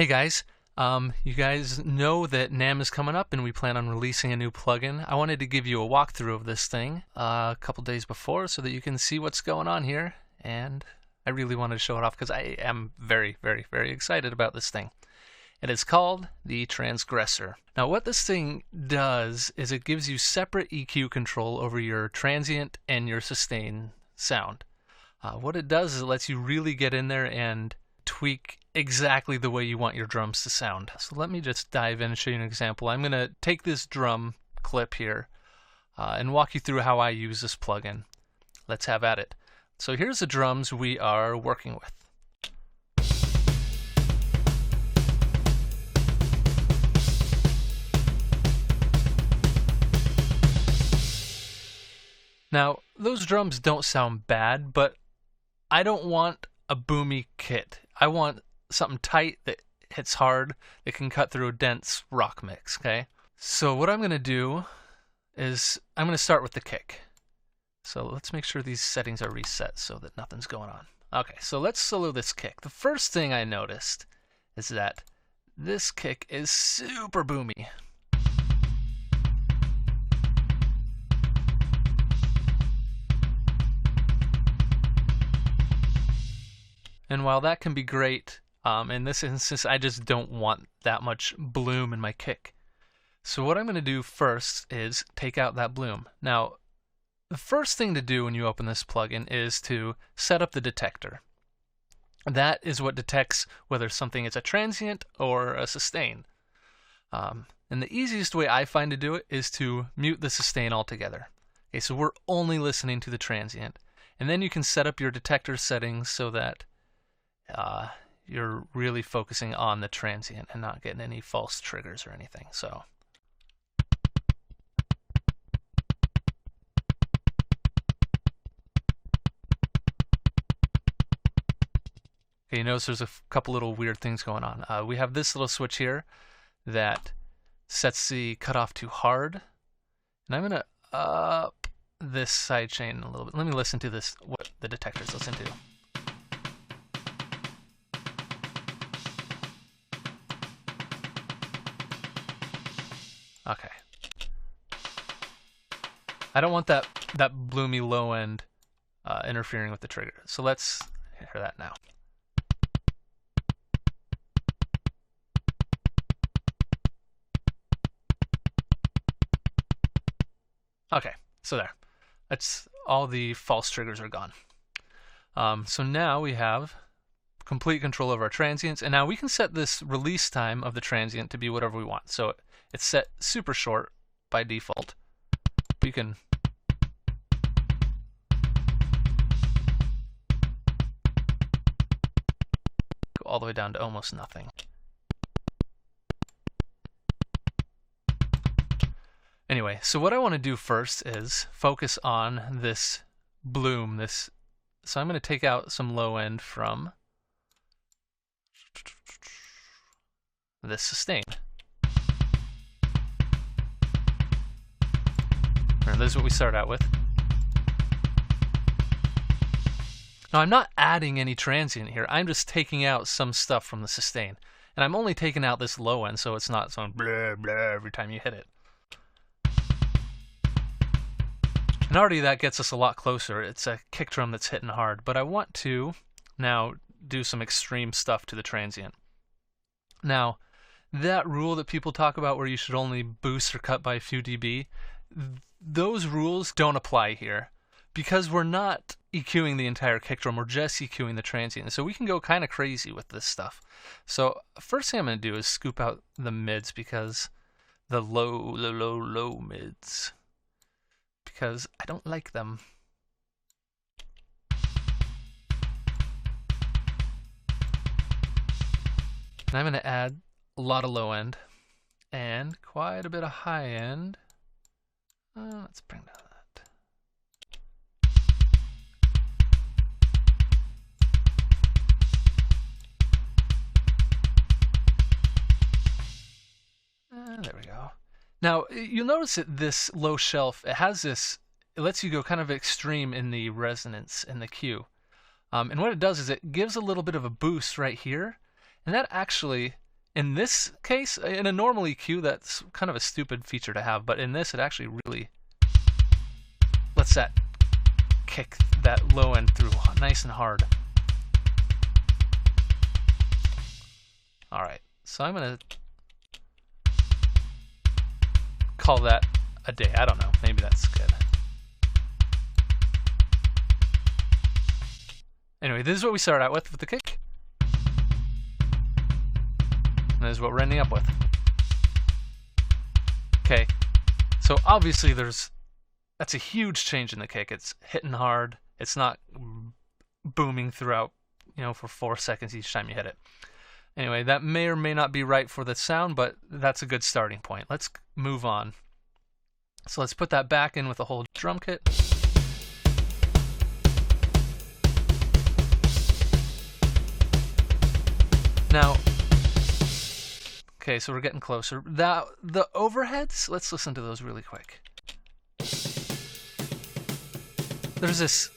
Hey guys, you guys know that NAMM is coming up and we plan on releasing a new plugin. I wanted to give you a walkthrough of this thing a couple days before so that you can see what's going on here, and I really wanted to show it off because I am very, very, very excited about this thing. It is called the Transgressor. Now what this thing does is it gives you separate EQ control over your transient and your sustain sound. What it does is it lets you really get in there and tweak exactly the way you want your drums to sound. So let me just dive in and show you an example. I'm going to take this drum clip here and walk you through how I use this plugin. Let's have at it. So here's the drums we are working with. Now, those drums don't sound bad, but I don't want a boomy kit. I want something tight that hits hard, that can cut through a dense rock mix, okay? So what I'm going to do is I'm going to start with the kick. So let's make sure these settings are reset so that nothing's going on. Okay, so let's solo this kick. The first thing I noticed is that this kick is super boomy. And while that can be great, in this instance, I just don't want that much bloom in my kick. So what I'm going to do first is take out that bloom. Now, the first thing to do when you open this plugin is to set up the detector. That is what detects whether something is a transient or a sustain. And the easiest way I find to do it is to mute the sustain altogether. Okay, so we're only listening to the transient. And then you can set up your detector settings so that you're really focusing on the transient and not getting any false triggers or anything. So okay, you notice there's a couple little weird things going on. We have this little switch here that sets the cutoff to hard, and I'm going to up this sidechain a little bit. Let me listen to this, what the detectors listen to. Okay. I don't want that bloomy low end interfering with the trigger. So let's hear that now. Okay, so there. That's all the false triggers are gone. So now we have complete control over our transients, and now we can set this release time of the transient to be whatever we want. So it's set super short by default. We can go all the way down to almost nothing. Anyway, so what I want to do first is focus on this bloom. So I'm going to take out some low end from this sustain. This is what we start out with. Now I'm not adding any transient here. I'm just taking out some stuff from the sustain. And I'm only taking out this low end so it's not some blah blah every time you hit it. And already that gets us a lot closer. It's a kick drum that's hitting hard. But I want to now do some extreme stuff to the transient. Now, that rule that people talk about where you should only boost or cut by a few dB, those rules don't apply here because we're not EQing the entire kick drum, we're just EQing the transient. So we can go kind of crazy with this stuff. So first thing I'm going to do is scoop out the mids because the low mids, because I don't like them. And I'm going to add a lot of low end and quite a bit of high end. Let's bring down that. There we go. Now, you'll notice that this low shelf, it lets you go kind of extreme in the resonance in the Q. And what it does is it gives a little bit of a boost right here, and that actually In this case, in a normal EQ, that's kind of a stupid feature to have, but in this, it actually really lets that kick that low end through nice and hard. Alright, so I'm going to call that a day. I don't know, maybe that's good. Anyway, this is what we start out with the kick. And this is what we're ending up with. Okay, so obviously that's a huge change in the kick. It's hitting hard. It's not booming throughout, for 4 seconds each time you hit it. Anyway, that may or may not be right for the sound, but that's a good starting point. Let's move on. So let's put that back in with the whole drum kit. Now, okay, so we're getting closer. The overheads, let's listen to those really quick. There's this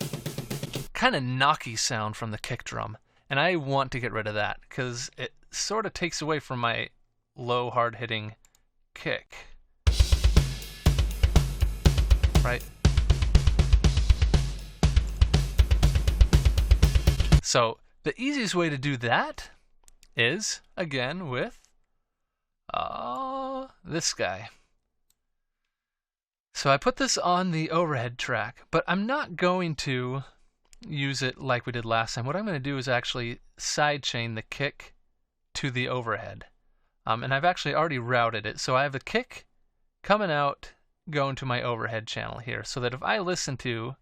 kind of knocky sound from the kick drum, and I want to get rid of that because it sort of takes away from my low, hard-hitting kick. Right? So the easiest way to do that is, again, with this guy. So I put this on the overhead track, but I'm not going to use it like we did last time. What I'm going to do is actually sidechain the kick to the overhead. And I've actually already routed it. So I have the kick coming out, going to my overhead channel here. So that if I listen to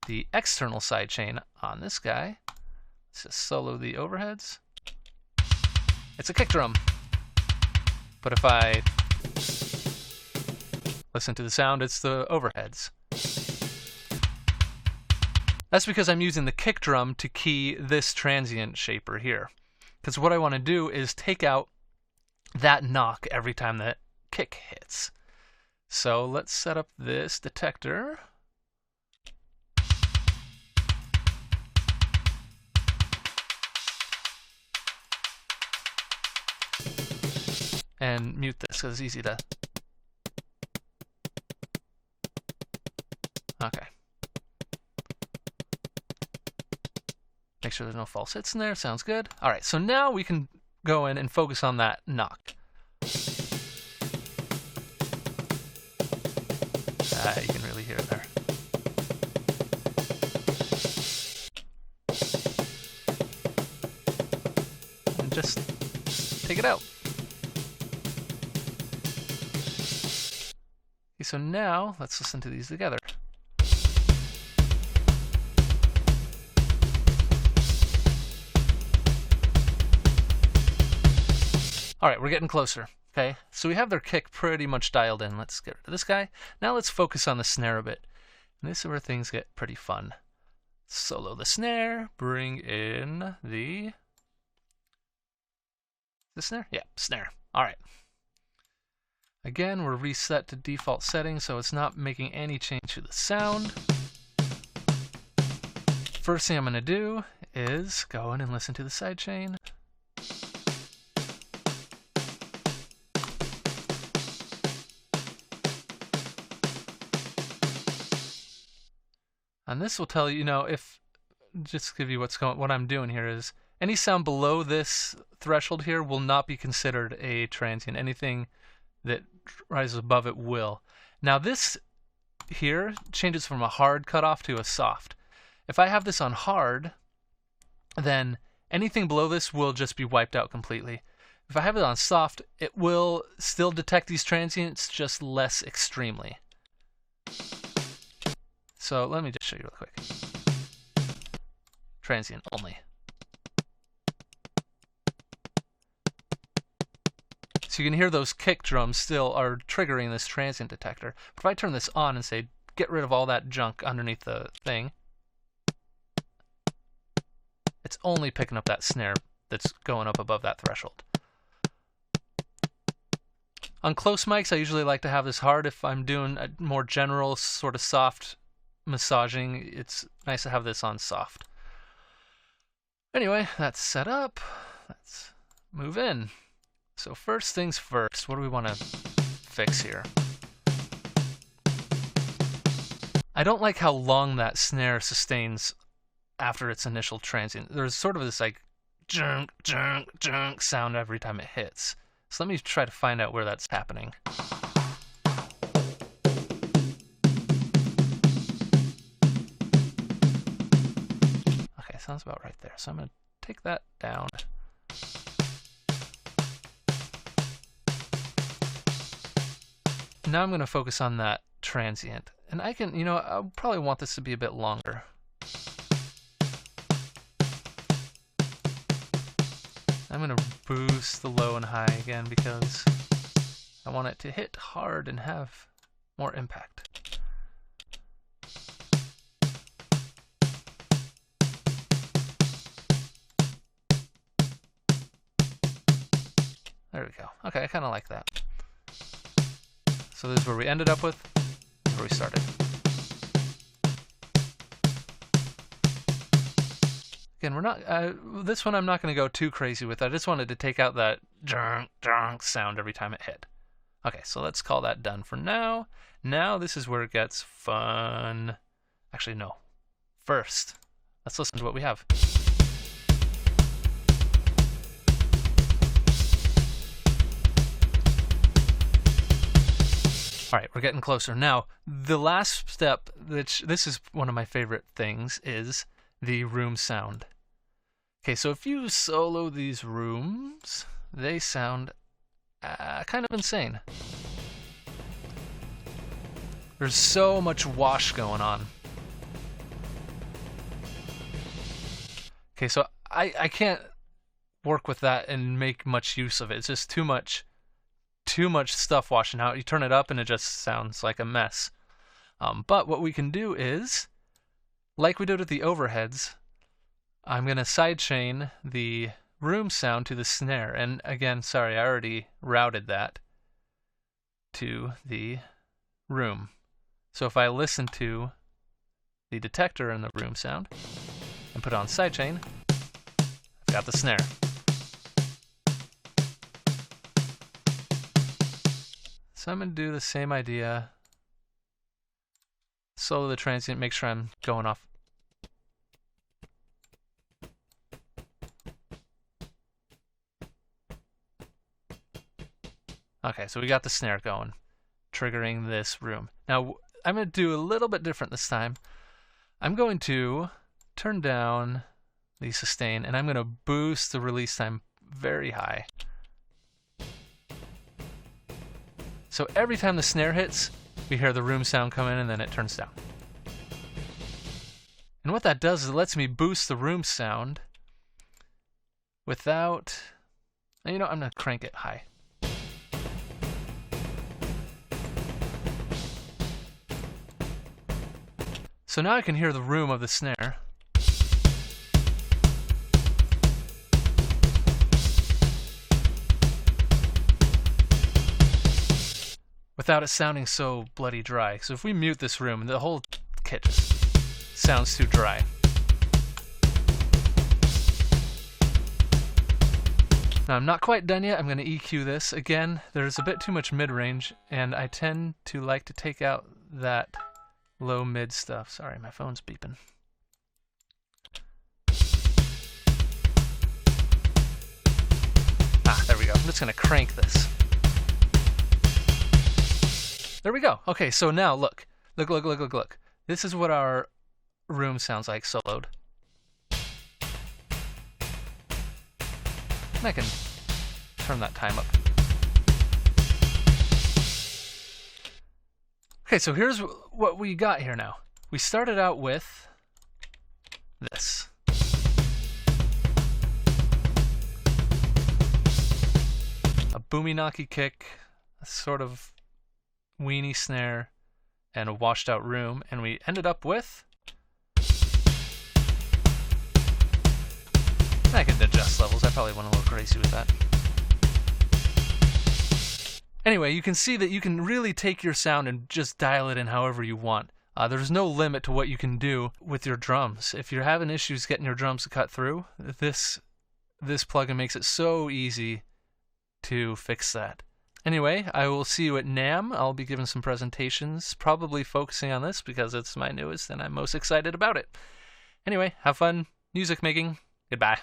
the external sidechain on this guy, let's just solo the overheads. It's a kick drum. But if I listen to the sound, it's the overheads. That's because I'm using the kick drum to key this transient shaper here. Because what I want to do is take out that knock every time that kick hits. So let's set up this detector. And mute this because it's easy to... Okay. Make sure there's no false hits in there. Sounds good. All right, so now we can go in and focus on that knock. You can really hear it there. And just take it out. Okay, so now let's listen to these together. All right, we're getting closer. Okay, so we have their kick pretty much dialed in. Let's get rid of this guy. Now let's focus on the snare a bit. And this is where things get pretty fun. Solo the snare, bring in the snare? Yeah, snare. All right. Again, we're reset to default settings, so it's not making any change to the sound. First thing I'm going to do is go in and listen to the sidechain. And this will tell you, just to give you what I'm doing here is any sound below this threshold here will not be considered a transient. Anything that rises above it will. Now this here changes from a hard cutoff to a soft. If I have this on hard, then anything below this will just be wiped out completely. If I have it on soft, it will still detect these transients, just less extremely. So let me just show you real quick. Transient only. So you can hear those kick drums still are triggering this transient detector. But if I turn this on and say, get rid of all that junk underneath the thing, it's only picking up that snare that's going up above that threshold. On close mics, I usually like to have this hard. If I'm doing a more general sort of soft massaging, it's nice to have this on soft. Anyway, that's set up. Let's move in. So first things first, what do we want to fix here? I don't like how long that snare sustains after its initial transient. There's sort of this like junk, junk, junk sound every time it hits. So let me try to find out where that's happening. Okay, sounds about right there. So I'm going to take that down. Now I'm going to focus on that transient. And I can, I'll probably want this to be a bit longer. I'm going to boost the low and high again because I want it to hit hard and have more impact. There we go. Okay, I kind of like that. So this is where we ended up with, where we started. Again, we're not, this one I'm not going to go too crazy with. I just wanted to take out that drunk, drunk sound every time it hit. Okay, so let's call that done for now. Now this is where it gets fun. Actually, no. First, let's listen to what we have. All right, we're getting closer. Now, the last step, which this is one of my favorite things, is the room sound. Okay, so if you solo these rooms, they sound kind of insane. There's so much wash going on. Okay, so I can't work with that and make much use of it. It's just too much stuff washing out. You turn it up and it just sounds like a mess. But what we can do is, like we did with the overheads, I'm going to sidechain the room sound to the snare. And again, sorry, I already routed that to the room. So if I listen to the detector and the room sound and put on sidechain, I've got the snare. So I'm going to do the same idea. Solo the transient, make sure I'm going off. Okay, so we got the snare going, triggering this room. Now, I'm going to do a little bit different this time. I'm going to turn down the sustain, and I'm going to boost the release time very high. So every time the snare hits, we hear the room sound come in, and then it turns down. And what that does is it lets me boost the room sound without... I'm going to crank it high. So now I can hear the room of the snare. Without it sounding so bloody dry. So if we mute this room, the whole kit just sounds too dry. Now I'm not quite done yet. I'm going to EQ this. Again, there's a bit too much mid-range, and I tend to like to take out that low mid stuff. Sorry, my phone's beeping. There we go. I'm just going to crank this. There we go. Okay, so now look. Look. This is what our room sounds like soloed. And I can turn that time up. Okay, so here's what we got here now. We started out with this. A boomy knocky kick, a sort of weenie snare, and a washed out room, and we ended up with... I can adjust levels. I probably went a little crazy with that. Anyway, you can see that you can really take your sound and just dial it in however you want. There's no limit to what you can do with your drums. If you're having issues getting your drums to cut through, this plugin makes it so easy to fix that. Anyway, I will see you at NAMM. I'll be giving some presentations, probably focusing on this because it's my newest and I'm most excited about it. Anyway, have fun music making. Goodbye.